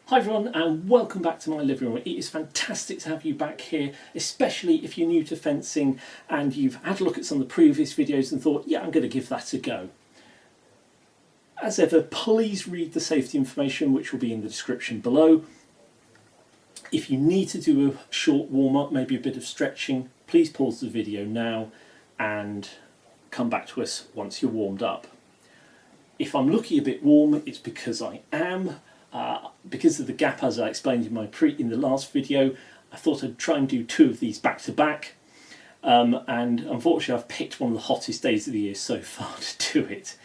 Hi everyone and welcome back to my living room. It is fantastic to have you back here, especially if you're new to fencing and you've had a look at some of the previous videos and thought, yeah, I'm going to give that a go. As ever, please read the safety information which will be in the description below. If you need to do a short warm-up, maybe a bit of stretching, please pause the video now and come back to us once you're warmed up. If I'm looking a bit warm, it's because I am. Because of the gap, as I explained in the last video, I thought I'd try and do two of these back to back, and unfortunately I've picked one of the hottest days of the year so far to do it.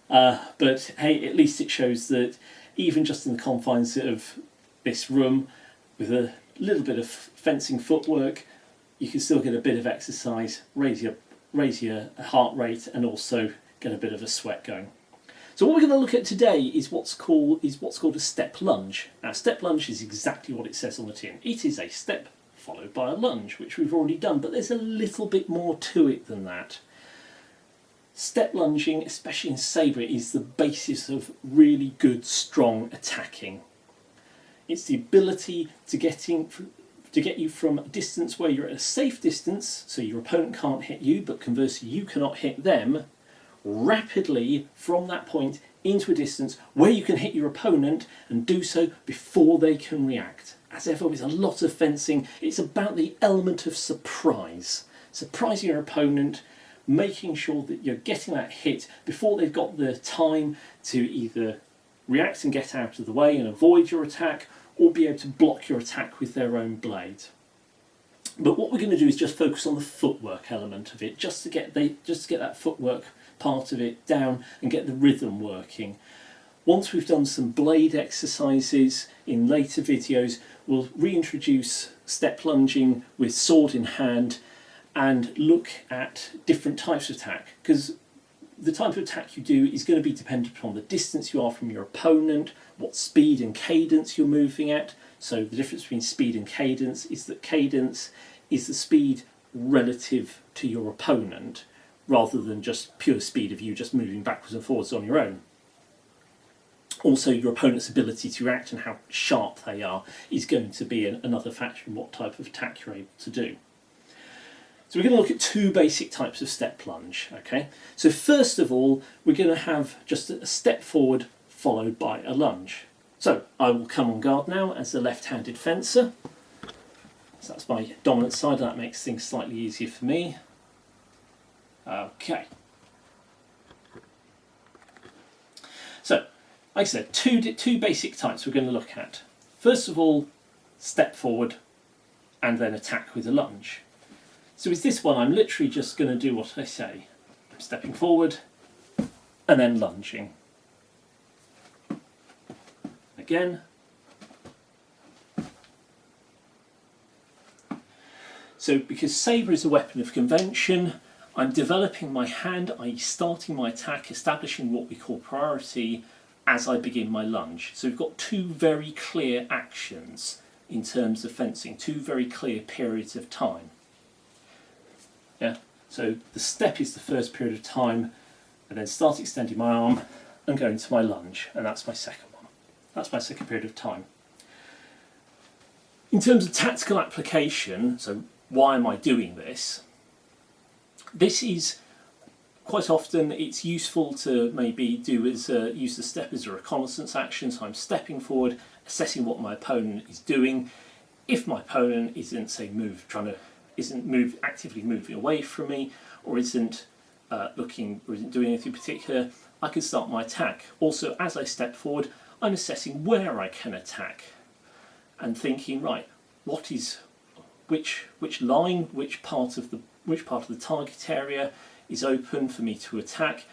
But hey, at least it shows that even just in the confines of this room, with a little bit of fencing footwork, you can still get a bit of exercise, raise your heart rate, and also get a bit of a sweat going. So what we're going to look at today is what's called a step lunge. Now, step lunge is exactly what it says on the tin. It is a step followed by a lunge, which we've already done, but there's a little bit more to it than that. Step lunging, especially in sabre, is the basis of really good, strong attacking. It's the ability to get you from a distance where you're at a safe distance, so your opponent can't hit you, but conversely you cannot hit them, rapidly from that point into a distance where you can hit your opponent and do so before they can react. As ever with a lot of fencing, it's about the element of surprise. Surprising your opponent, making sure that you're getting that hit before they've got the time to either react and get out of the way and avoid your attack, or be able to block your attack with their own blade. But what we're going to do is just focus on the footwork element of it, just to get that footwork part of it down and get the rhythm working. Once we've done some blade exercises in later videos, we'll reintroduce step lunging with sword in hand and look at different types of attack, because the type of attack you do is going to be dependent upon the distance you are from your opponent, what speed and cadence you're moving at. So the difference between speed and cadence is that cadence is the speed relative to your opponent, rather than just pure speed of you just moving backwards and forwards on your own. Also, your opponent's ability to react and how sharp they are is going to be another factor in what type of attack you're able to do. So we're going to look at two basic types of step lunge. Okay, so first of all, we're going to have just a step forward followed by a lunge. So I will come on guard now as the left-handed fencer. So that's my dominant side, and that makes things slightly easier for me. Okay. So, like I said, two basic types we're going to look at. First of all, step forward and then attack with a lunge. So with this one, I'm literally just going to do what I say. I'm stepping forward and then lunging. Again. So because sabre is a weapon of convention, I'm developing my hand, i.e. starting my attack, establishing what we call priority as I begin my lunge. So we've got two very clear actions in terms of fencing, two very clear periods of time. Yeah. So the step is the first period of time, and then start extending my arm and go into my lunge, and that's my second one. That's my second period of time. In terms of tactical application, so why am I doing this? This is quite often it's useful to maybe use the step as a reconnaissance action. So I'm stepping forward, assessing what my opponent is doing. If my opponent isn't, say, actively moving away from me, or isn't doing anything particular, I can start my attack. Also, as I step forward, I'm assessing where I can attack and thinking, right, which line, which part of the target area is open for me to attack,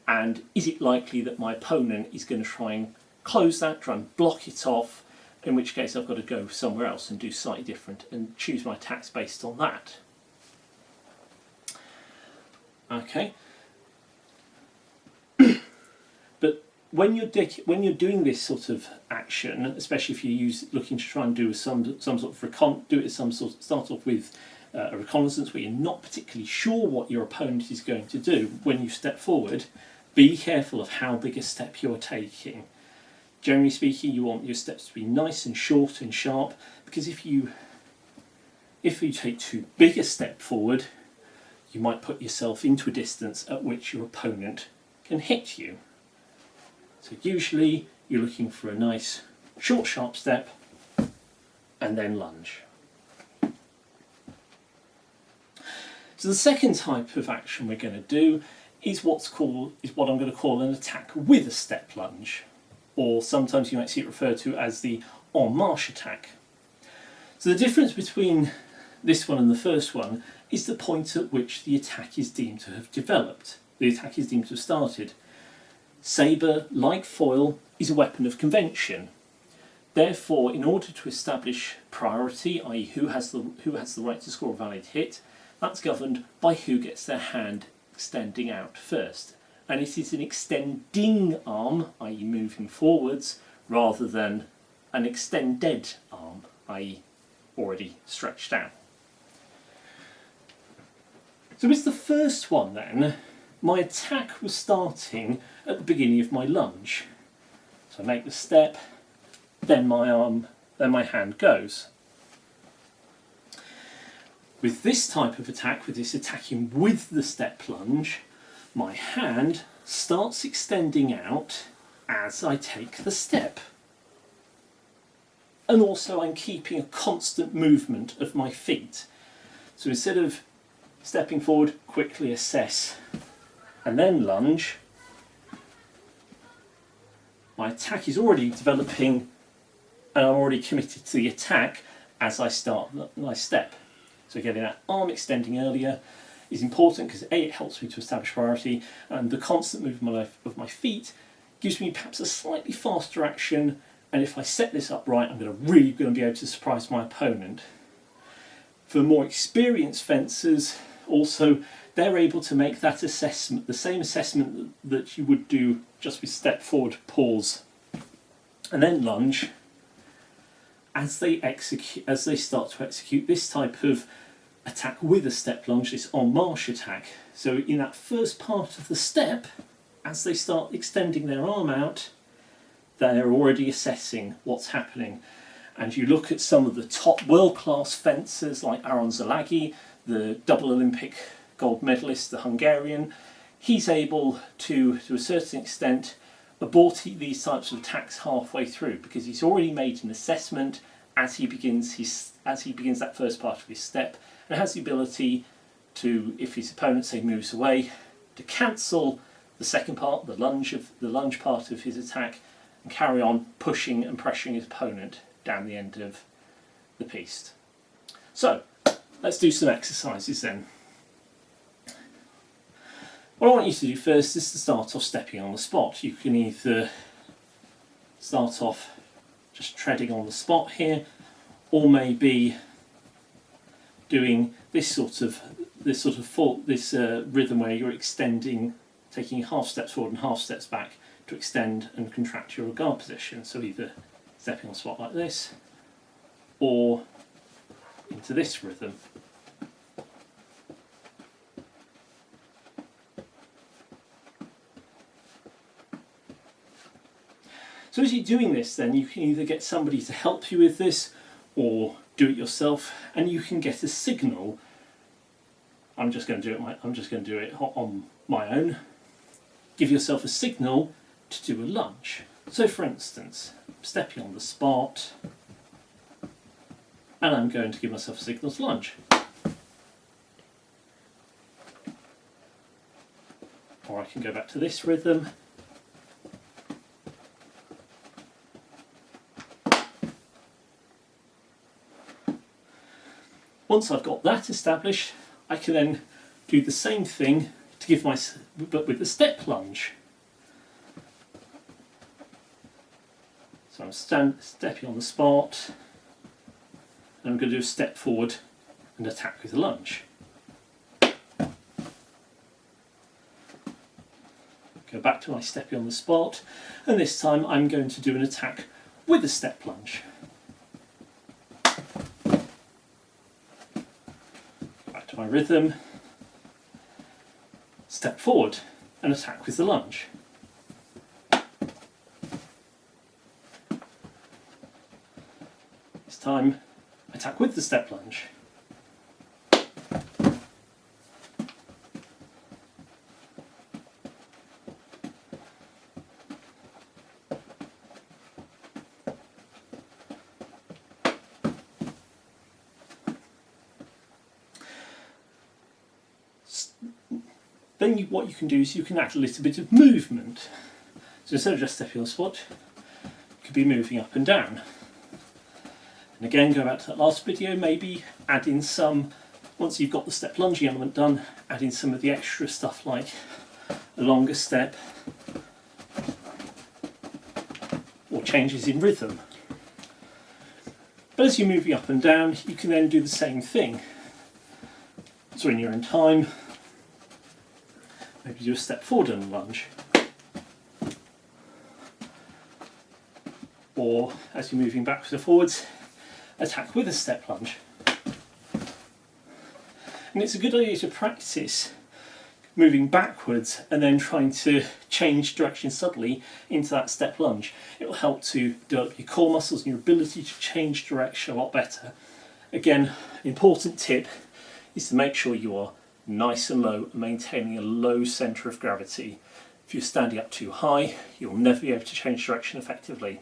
and is it likely that my opponent is going to try and close that, try and block it off, in which case I've got to go somewhere else and do slightly different and choose my attacks based on that. Okay. But when you're doing this sort of action, especially if you're looking to try and do some sort of start off with a reconnaissance where you're not particularly sure what your opponent is going to do when you step forward, be careful of how big a step you're taking. Generally speaking, you want your steps to be nice and short and sharp, because if you take too big a step forward, you might put yourself into a distance at which your opponent can hit you. So usually you're looking for a nice short sharp step and then lunge. So the second type of action we're going to do is what I'm going to call an attack with a step lunge, or sometimes you might see it referred to as the en marche attack. So the difference between this one and the first one is the point at which the attack is deemed to have developed. The attack is deemed to have started. Sabre, like foil, is a weapon of convention. Therefore, in order to establish priority, i.e. who has the right to score a valid hit, that's governed by who gets their hand extending out first. And it is an extending arm, i.e. moving forwards, rather than an extended arm, i.e. already stretched out. So with the first one then, my attack was starting at the beginning of my lunge. So I make the step, then my hand goes. With this type of attack, with this attacking with the step lunge, my hand starts extending out as I take the step. And also I'm keeping a constant movement of my feet. So instead of stepping forward, quickly assess, and then lunge, my attack is already developing and I'm already committed to the attack as I start my step. So getting that arm extending earlier is important because A, it helps me to establish priority, and the constant movement of my feet gives me perhaps a slightly faster action, and if I set this up right, I'm really going to be able to surprise my opponent. For more experienced fencers, also, they're able to make that assessment, the same assessment that you would do just with step forward, pause, and then lunge, as they start to execute this type of attack with a step lunge, this en marche attack. So in that first part of the step, as they start extending their arm out, they're already assessing what's happening. And you look at some of the top world-class fencers like Aron Zalagi, the double Olympic gold medalist, the Hungarian. He's able to a certain extent, abort these types of attacks halfway through because he's already made an assessment as he begins that first part of his step, and has the ability to, if his opponent say moves away, to cancel the second part, the lunge part of his attack, and carry on pushing and pressuring his opponent down the end of the piece. So let's do some exercises then. What I want you to do first is to start off stepping on the spot. You can either start off just treading on the spot here, or maybe doing this rhythm where you're extending, taking half steps forward and half steps back to extend and contract your guard position. So either stepping on the spot like this, or into this rhythm. So as you're doing this then, you can either get somebody to help you with this or do it yourself, and you can get a signal. I'm just going to do it on my own. Give yourself a signal to do a lunge. So for instance, I'm stepping on the spot and I'm going to give myself a signal to lunge. Or I can go back to this rhythm. Once I've got that established, I can then do the same thing but with the step lunge. So I'm stepping on the spot, and I'm going to do a step forward and attack with a lunge. Go back to my stepping on the spot, and this time I'm going to do an attack with a step lunge. Back to my rhythm, step forward and attack with the lunge. This time, attack with the step lunge. Then what you can do is you can add a little bit of movement. So instead of just stepping on the spot, you could be moving up and down. And again, go back to that last video, maybe add in some, once you've got the step lunging element done, add in some of the extra stuff like a longer step or changes in rhythm. But as you're moving up and down, you can then do the same thing. So in your own time, maybe do a step forward and a lunge. Or as you're moving backwards and forwards, attack with a step lunge. And it's a good idea to practice moving backwards and then trying to change direction subtly into that step lunge. It will help to develop your core muscles and your ability to change direction a lot better. Again, an important tip is to make sure you are nice and low, maintaining a low centre of gravity. If you're standing up too high, you'll never be able to change direction effectively.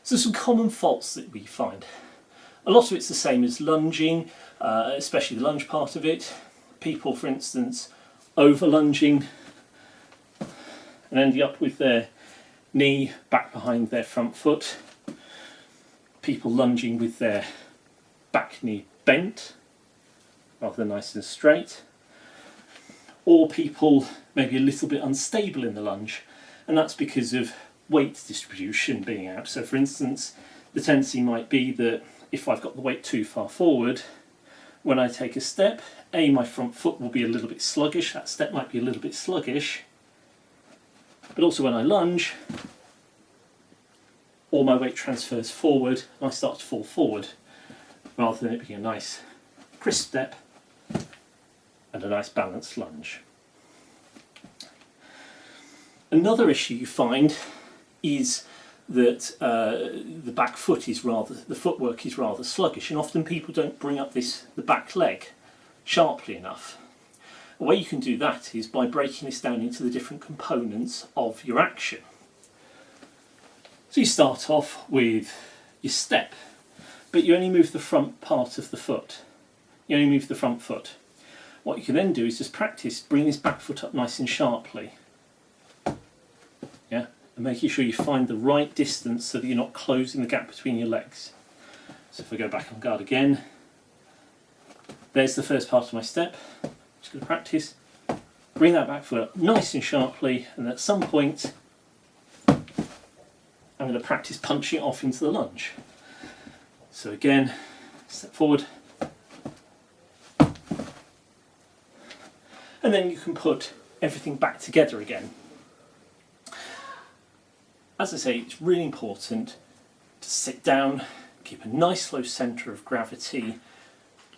So some common faults that we find. A lot of it's the same as lunging, especially the lunge part of it. People, for instance, over lunging and ending up with their knee back behind their front foot. People lunging with their back knee bent rather than nice and straight, or people maybe a little bit unstable in the lunge, and that's because of weight distribution being out. So for instance, the tendency might be that if I've got the weight too far forward, when I take a step, my front foot will be a little bit sluggish, that step might be a little bit sluggish, but also when I lunge, all my weight transfers forward and I start to fall forward, rather than it being a nice crisp step and a nice balanced lunge. Another issue you find is that the back foot is the footwork is rather sluggish, and often people don't bring up the back leg sharply enough. A way you can do that is by breaking this down into the different components of your action. So you start off with your step, but you only move the front part of the foot. You only move the front foot. What you can then do is just practice bringing this back foot up nice and sharply. Yeah, and making sure you find the right distance so that you're not closing the gap between your legs. So if I go back on guard again, there's the first part of my step. I'm just going to practice. Bring that back foot up nice and sharply, and at some point I'm going to practice punching it off into the lunge. So again, step forward. And then you can put everything back together again. As I say, it's really important to sit down, keep a nice low centre of gravity,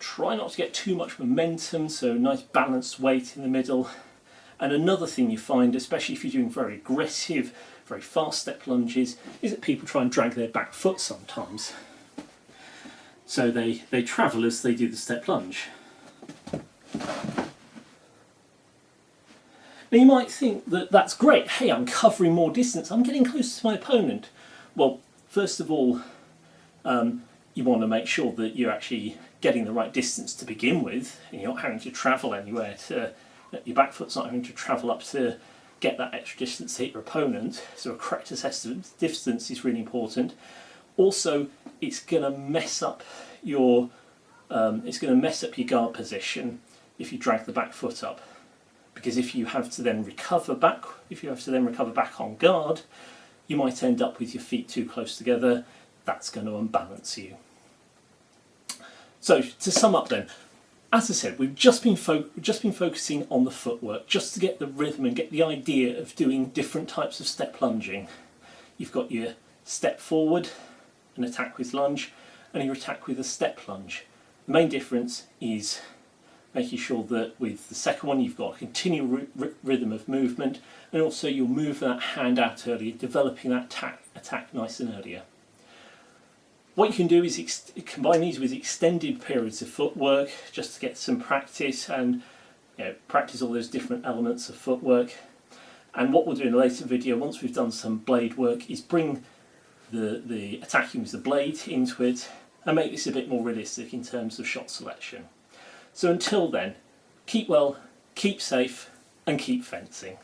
try not to get too much momentum, so nice balanced weight in the middle. And another thing you find, especially if you're doing very aggressive, very fast step lunges, is that people try and drag their back foot sometimes. So they travel as they do the step lunge. Now you might think that that's great, hey, I'm covering more distance, I'm getting closer to my opponent. Well, first of all, you want to make sure that you're actually getting the right distance to begin with, and you're not having to travel anywhere your back foot's not having to travel up to get that extra distance to hit your opponent, so a correct assessment of distance is really important. Also, it's going to mess up your guard position if you drag the back foot up. Because if you have to then recover back on guard, you might end up with your feet too close together. That's going to unbalance you. So to sum up then, as I said, we've just been focusing on the footwork, just to get the rhythm and get the idea of doing different types of step lunging. You've got your step forward, an attack with lunge, and your attack with a step lunge. The main difference is making sure that with the second one you've got a continual rhythm of movement, and also you'll move that hand out earlier, developing that attack nice and earlier. What you can do is combine these with extended periods of footwork just to get some practice and practice all those different elements of footwork. And what we'll do in a later video, once we've done some blade work, is bring the attacking with the blade into it and make this a bit more realistic in terms of shot selection. So until then, keep well, keep safe and keep fencing.